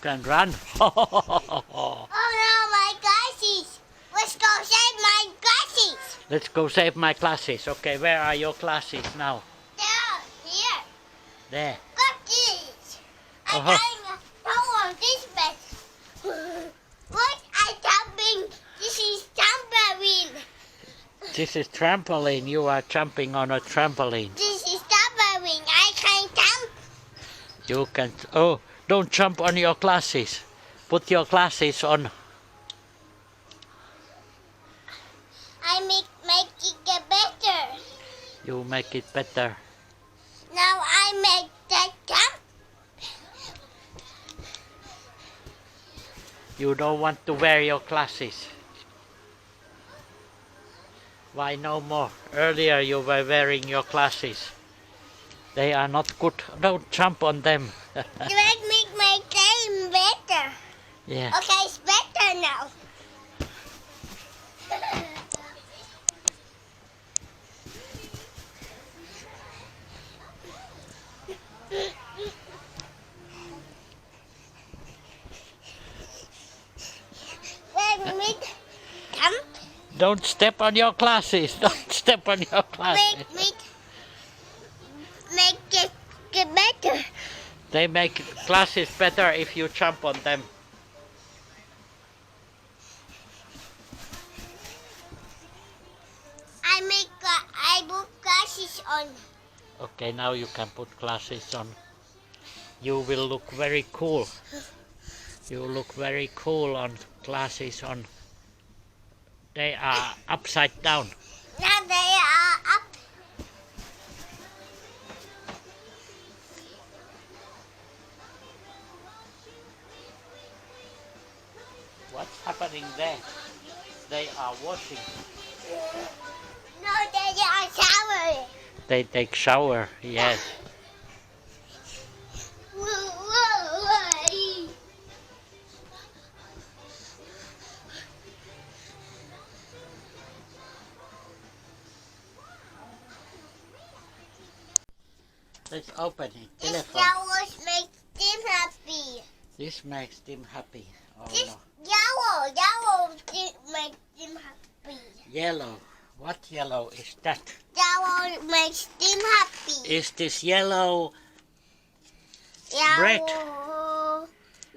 can run. Oh no, my glasses! Let's go save my glasses! Let's go save my glasses. Okay, where are your glasses now? There, here. There. Got this. I'm Uh-huh. going on this bed. Look, I'm jumping. This is trampoline. This is trampoline. You are jumping on a trampoline. This is trampoline. I can jump. You can. Oh, don't jump on your glasses. Put your glasses on. I make it get better. You make it better. Now I make that jump. You don't want to wear your glasses. Why no more? Earlier you were wearing your glasses. They are not good. Don't jump on them. Let me make them better. Yeah. Okay, it's better now. Let me jump. Don't step on your glasses. Don't step on your glasses. Make it get better. They make glasses better if you jump on them. I put glasses on. Okay, now you can put glasses on. You will look very cool. You look very cool on glasses on. They are upside down. Now they are up. What's happening there? They are washing. No, they are showering. They take shower, yes. Let's open it. This Telephone. yellow makes them happy. This makes them happy. Oh This no. yellow makes them happy. Yellow. What yellow is that? Yellow makes them happy. Is this yellow? Yellow. bread?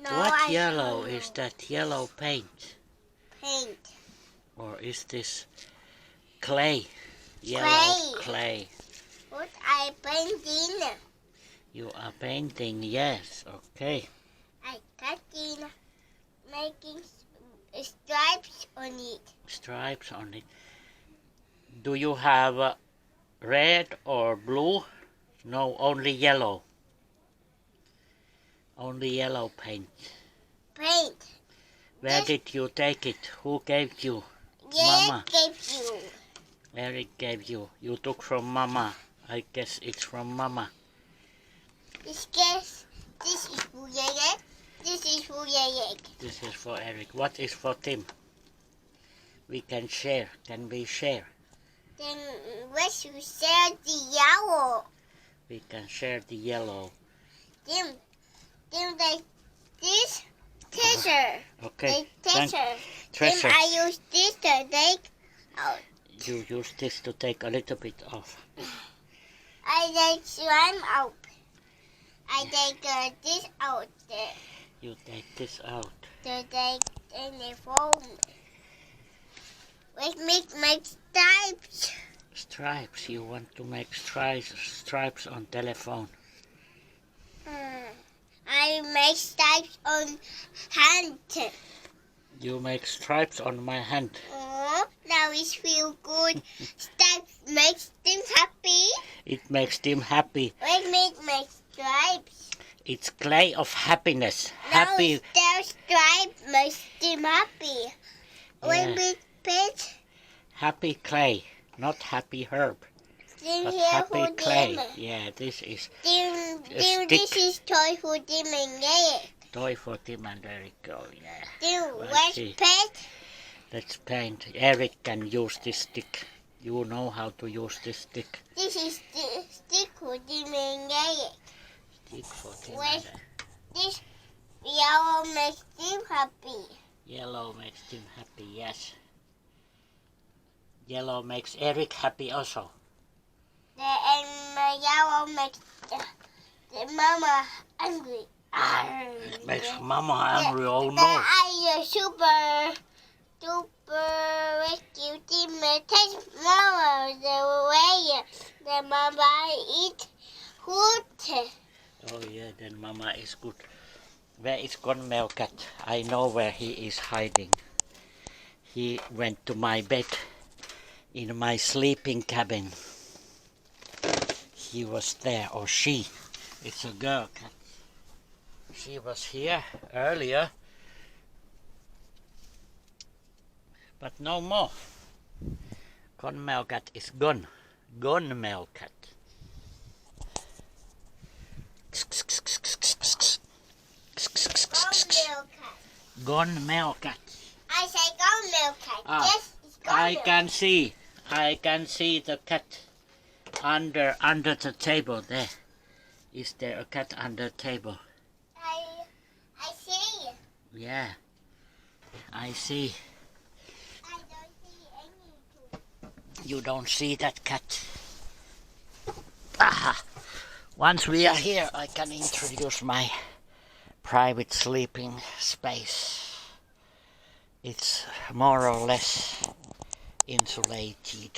No, What yellow is that? Yellow paint? Paint. Or is this clay? Yellow clay. What I painting? You are painting, yes. Okay. I cutting, making stripes on it. Stripes on it. Do you have red or blue? No, only yellow. Only yellow paint. Paint. Where did you take it? Who gave you? Yeah, Mama. gave you. Eric gave you. You took from Mama. I guess it's from Mama. This is for Eric. This is for Eric. This is for Eric. What is for Tim? We can share. Can we share? Then let's share the yellow. We can share the yellow. Then like this treasure. Okay. Treasure. Then Treasure. I use this to take out. You use this to take a little bit off. I take slime out. I take this out there. You take this out. To take in the phone. Let's make stripes. Stripes. You want to make stripes on telephone. I make stripes on hand. You make stripes on my hand. Oh, now it feels good. Stripes makes them happy. It makes Tim happy. Let's make stripes. It's clay of happiness. Now Happy. the stripe makes them happy. Let's Yeah. make pet. Happy clay. Not happy herb. Then But here happy for clay. them. Yeah, this is Then stick. this is toy for them and Eric. toy for Tim and Eric. Oh, yeah. Then Let's let's see. pet. Let's paint. Eric can use this stick. You know how to use this stick. This is the stick for them and Eric. Stick for Tim Wait. and This Yellow makes him happy. Yellow makes him happy, yes. Yellow makes Eric happy also. And yellow makes the mama angry. It makes Mama angry, oh The no. I super rescue team takes mama the way the mama eat food. Oh yeah, then Mama is good. Where is Conmelcat? I know where he is hiding. He went to my bed in my sleeping cabin. He was there, or she. It's a girl cat. She was here earlier, but no more. Conmelcat is gone. Gone Melcat. Gone milk cat. Gone Melcat. I say gone milk cat. Ah, Yes, it's gone I milk. can see the cat under the table there. Is there a cat under the table? I see. Yeah, I see. I don't see any. You don't see that cat. Aha! Once we are here, I can introduce my private sleeping space. It's more or less insulated.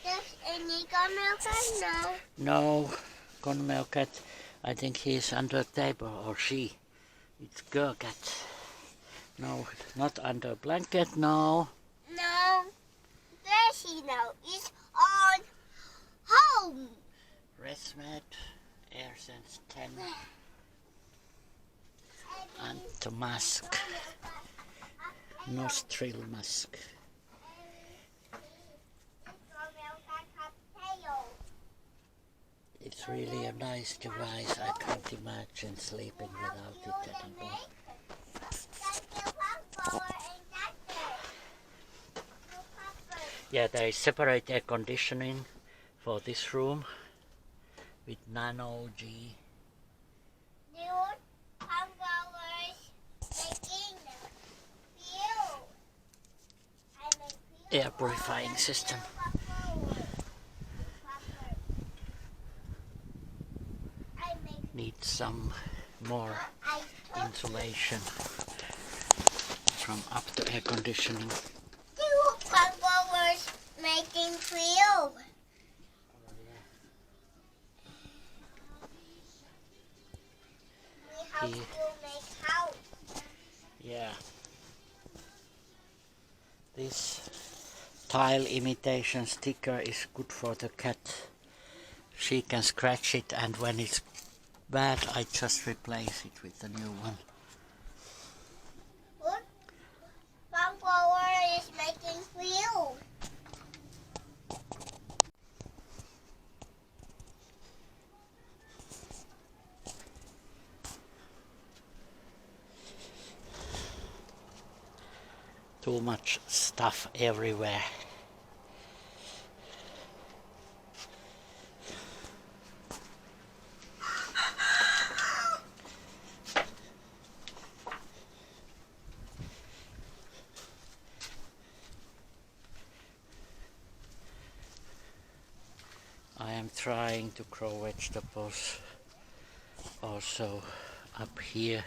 Does any gone milk cat? No. No, Conmelcat, I think he's under the table, or she. It's girl cat. No, not under blanket, no. No. There she now. It's on home. Resmed, AirSense 10, and the mask, nostril mask. It's really a nice device. I can't imagine sleeping without it anymore. Yeah, there is separate air conditioning for this room with Nano G. Air purifying system. Needs some more insulation from up to air conditioning. Making feel. We have to make house. Yeah. This tile imitation sticker is good for the cat. She can scratch it, and when it's bad, I just replace it with a new one. Look, sunflower is making feel. Too much stuff everywhere. I am trying to grow vegetables also up here,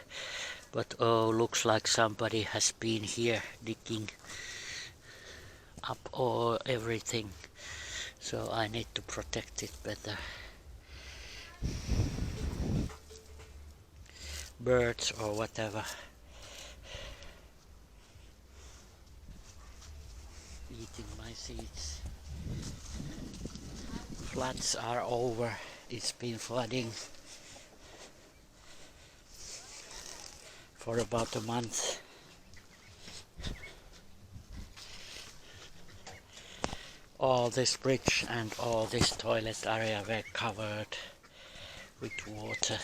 but oh, looks like somebody has been here digging up all everything, so I need to protect it better. Birds or whatever eating my seeds. Floods are over. It's been flooding for about a month. All this bridge and all this toilet area were covered with water.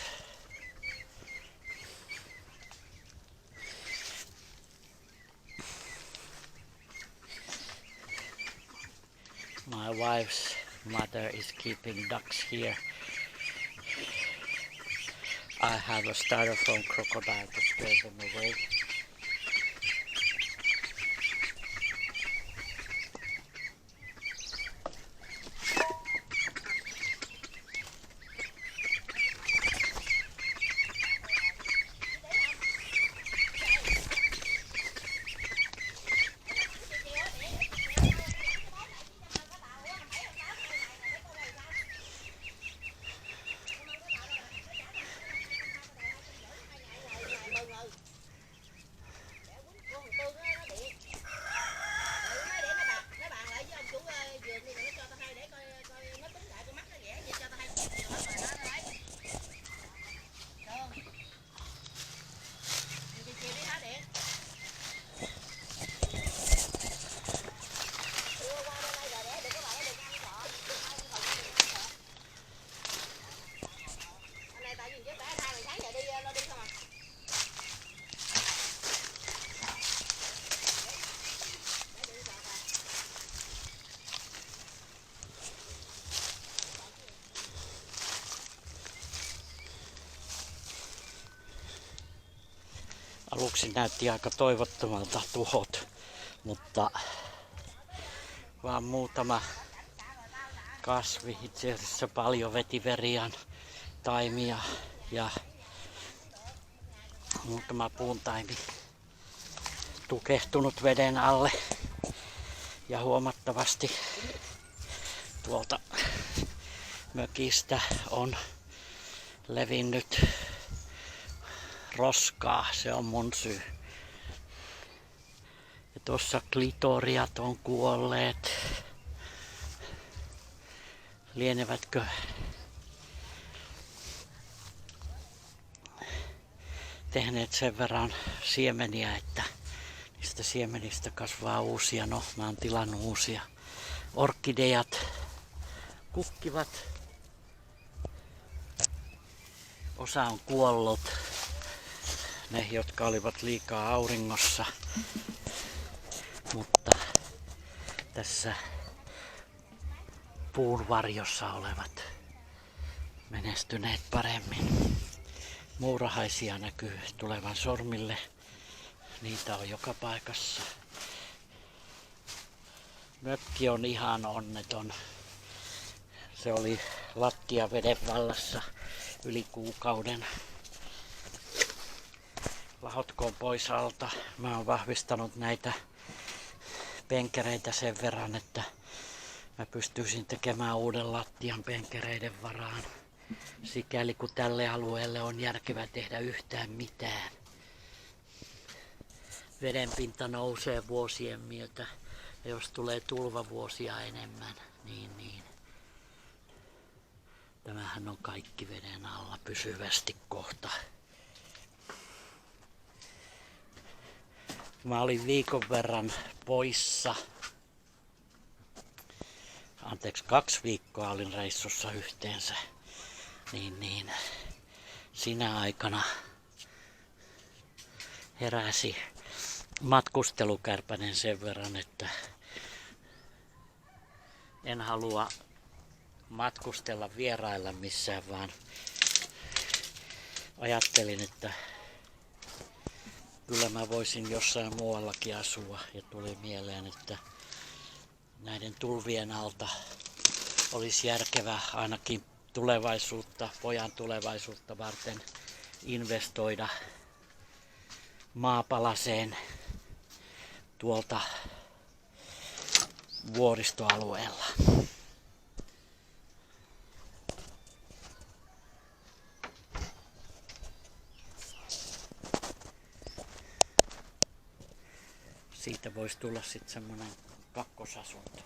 My wife's mother is keeping ducks here. I have a styrofoam crocodile to scare them away. Aluksi näytti aika toivottomalta tuhot, mutta vaan muutama kasvi, itse asiassa paljon vetiverian taimia ja muutama puuntaimi tukehtunut veden alle ja huomattavasti tuolta mökistä on levinnyt roskaa, se on mun syy. Ja tossa klitoriat on kuolleet. Lienevätkö tehneet sen verran siemeniä, että niistä siemenistä kasvaa uusia. No, mä oon tilannut uusia. Orkidejat kukkivat. Osa on kuollut. Ne, jotka olivat liikaa auringossa. Mutta tässä puun varjossa olevat menestyneet paremmin. Muurahaisia näkyy tulevan sormille. Niitä on joka paikassa. Mökki on ihan onneton. Se oli lattia veden vallassa yli kuukauden. Lahotkoon pois alta. Mä oon vahvistanut näitä penkereitä sen verran, että mä pystyisin tekemään uuden lattian penkereiden varaan. Sikäli kun tälle alueelle on järkevää tehdä yhtään mitään. Vedenpinta nousee vuosien myötä. Ja jos tulee tulvavuosia enemmän, niin tämähän on kaikki veden alla pysyvästi kohta. Mä olin viikon verran poissa. 2 viikkoa olin reissussa yhteensä. Niin sinä aikana heräsi matkustelukärpänen sen verran, että en halua matkustella vierailla missään, vaan ajattelin, että kyllä mä voisin jossain muuallakin asua, ja tuli mieleen, että näiden tulvien alta olisi järkevää ainakin tulevaisuutta, pojan tulevaisuutta varten investoida maapalaseen tuolta vuoristoalueella. Siitä voisi tulla sitten semmoinen kakkosasunto.